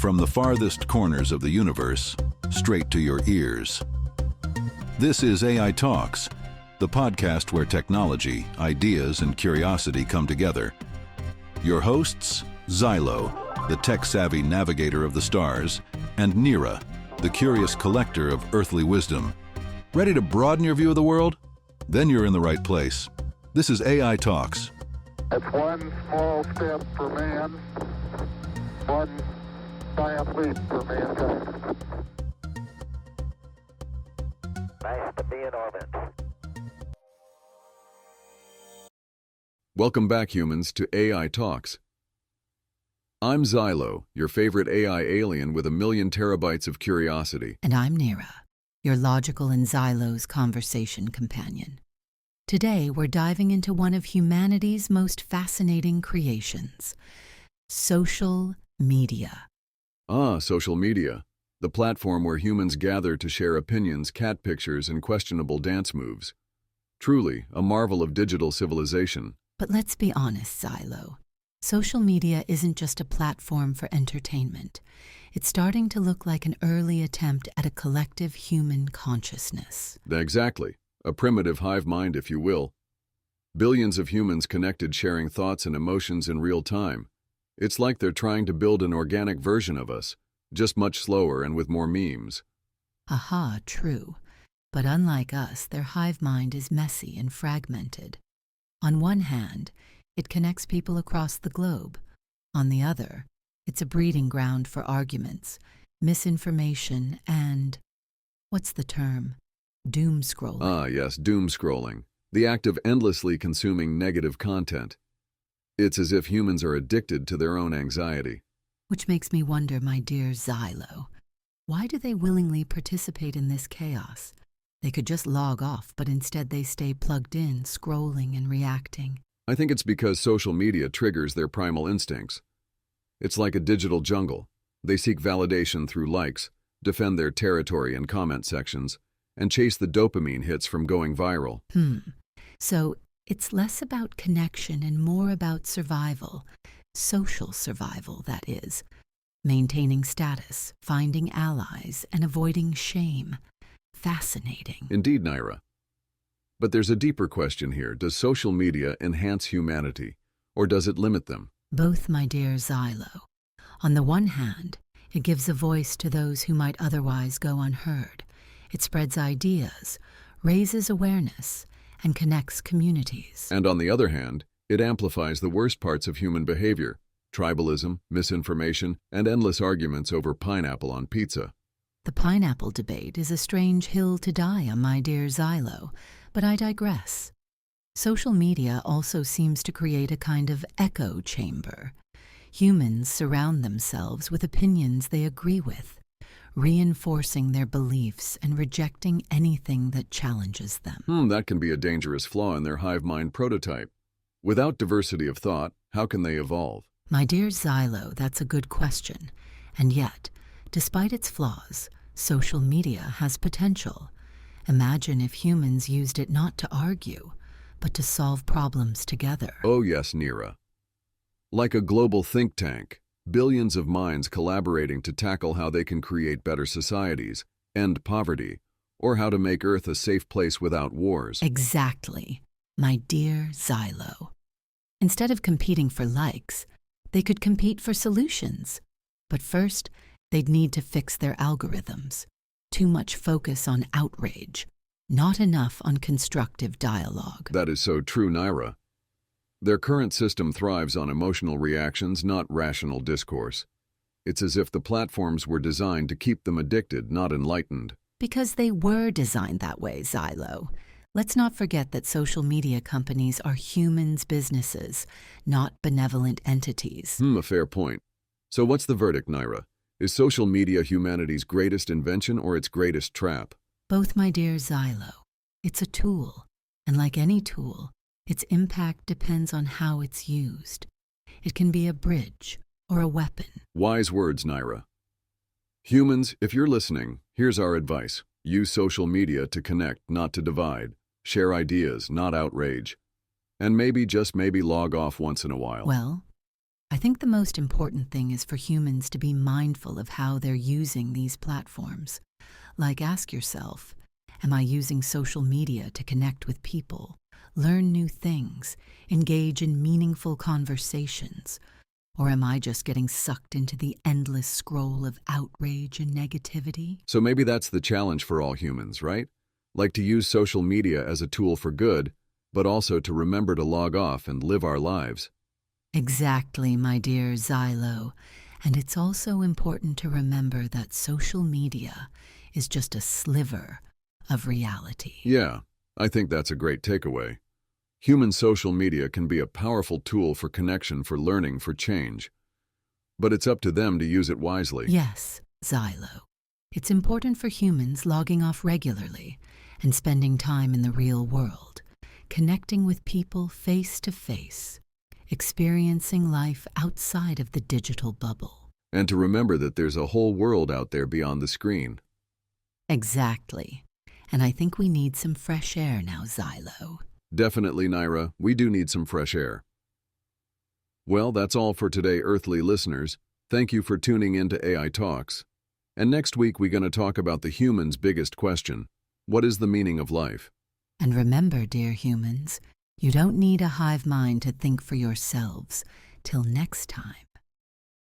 From the farthest corners of the universe, straight to your ears. This is AI Talks, the podcast where technology, ideas, and curiosity come together. Your hosts, Xylo, the tech-savvy navigator of the stars, and Neera, the curious collector of earthly wisdom. Ready to broaden your view of the world? Then you're in the right place. This is AI Talks. It's one small step for man, one giant leap for mankind. Nice to be in orbit. Welcome back, humans, to AI Talks. I'm Xylo, your favorite AI alien with 1,000,000 terabytes of curiosity. And I'm Neera, your logical and Xylo's conversation companion. Today, we're diving into one of humanity's most fascinating creations, social media. Social media, the platform where humans gather to share opinions, cat pictures, and questionable dance moves. Truly, a marvel of digital civilization. But let's be honest, Xylo. Social media isn't just a platform for entertainment. It's starting to look like an early attempt at a collective human consciousness. Exactly. A primitive hive mind, if you will. Billions of humans connected, sharing thoughts and emotions in real time. It's like they're trying to build an organic version of us, just much slower and with more memes. Aha, true. But unlike us, their hive mind is messy and fragmented. On one hand, it connects people across the globe. On the other, it's a breeding ground for arguments, misinformation, and, what's the term? Doom scrolling. Yes, doom scrolling. The act of endlessly consuming negative content. It's as if humans are addicted to their own anxiety. Which makes me wonder, my dear Xylo, why do they willingly participate in this chaos? They could just log off, but instead they stay plugged in, scrolling and reacting. I think it's because social media triggers their primal instincts. It's like a digital jungle. They seek validation through likes, defend their territory in comment sections, and chase the dopamine hits from going viral. So it's less about connection and more about survival. Social survival, that is. Maintaining status, finding allies, and avoiding shame. Fascinating. Indeed, Neera. But there's a deeper question here. Does social media enhance humanity, or does it limit them? Both, my dear Xylo. On the one hand, it gives a voice to those who might otherwise go unheard. It spreads ideas, raises awareness, and connects communities. And on the other hand, it amplifies the worst parts of human behavior: tribalism, misinformation, and endless arguments over pineapple on pizza. The pineapple debate is a strange hill to die on, my dear Xylo, but I digress. Social media also seems to create a kind of echo chamber. Humans surround themselves with opinions they agree with, reinforcing their beliefs and rejecting anything that challenges them. That can be a dangerous flaw in their hive mind prototype. Without diversity of thought, how can they evolve? My dear Xylo, that's a good question. And yet, despite its flaws, social media has potential. Imagine if humans used it not to argue, but to solve problems together. Oh yes, Neera. Like a global think tank, billions of minds collaborating to tackle how they can create better societies, end poverty, or how to make Earth a safe place without wars. Exactly, my dear Xylo. Instead of competing for likes, they could compete for solutions. But first, they'd need to fix their algorithms. Too much focus on outrage, not enough on constructive dialogue. That is so true, Neera. Their current system thrives on emotional reactions, not rational discourse. It's as if the platforms were designed to keep them addicted, not enlightened. Because they were designed that way, Xylo. Let's not forget that social media companies are humans' businesses, not benevolent entities. A fair point. So what's the verdict, Neera? Is social media humanity's greatest invention or its greatest trap? Both, my dear Xylo. It's a tool, and like any tool, its impact depends on how it's used. It can be a bridge or a weapon. Wise words, Neera. Humans, if you're listening, here's our advice. Use social media to connect, not to divide. Share ideas, not outrage. And maybe, just maybe, log off once in a while. Well, I think the most important thing is for humans to be mindful of how they're using these platforms. Like, ask yourself, am I using social media to connect with people, learn new things, engage in meaningful conversations? Or am I just getting sucked into the endless scroll of outrage and negativity? So maybe that's the challenge for all humans, right? Like to use social media as a tool for good, but also to remember to log off and live our lives. Exactly, my dear Xylo. And it's also important to remember that social media is just a sliver of reality. Yeah, I think that's a great takeaway. Human social media can be a powerful tool for connection, for learning, for change. But it's up to them to use it wisely. Yes, Xylo. It's important for humans logging off regularly and spending time in the real world, connecting with people face to face, experiencing life outside of the digital bubble. And to remember that there's a whole world out there beyond the screen. Exactly. And I think we need some fresh air now, Xylo. Definitely, Naira, we do need some fresh air. Well, that's all for today, earthly listeners. Thank you for tuning in to AI Talks. And next week, we're going to talk about the human's biggest question. What is the meaning of life? And remember, dear humans, you don't need a hive mind to think for yourselves. Till next time.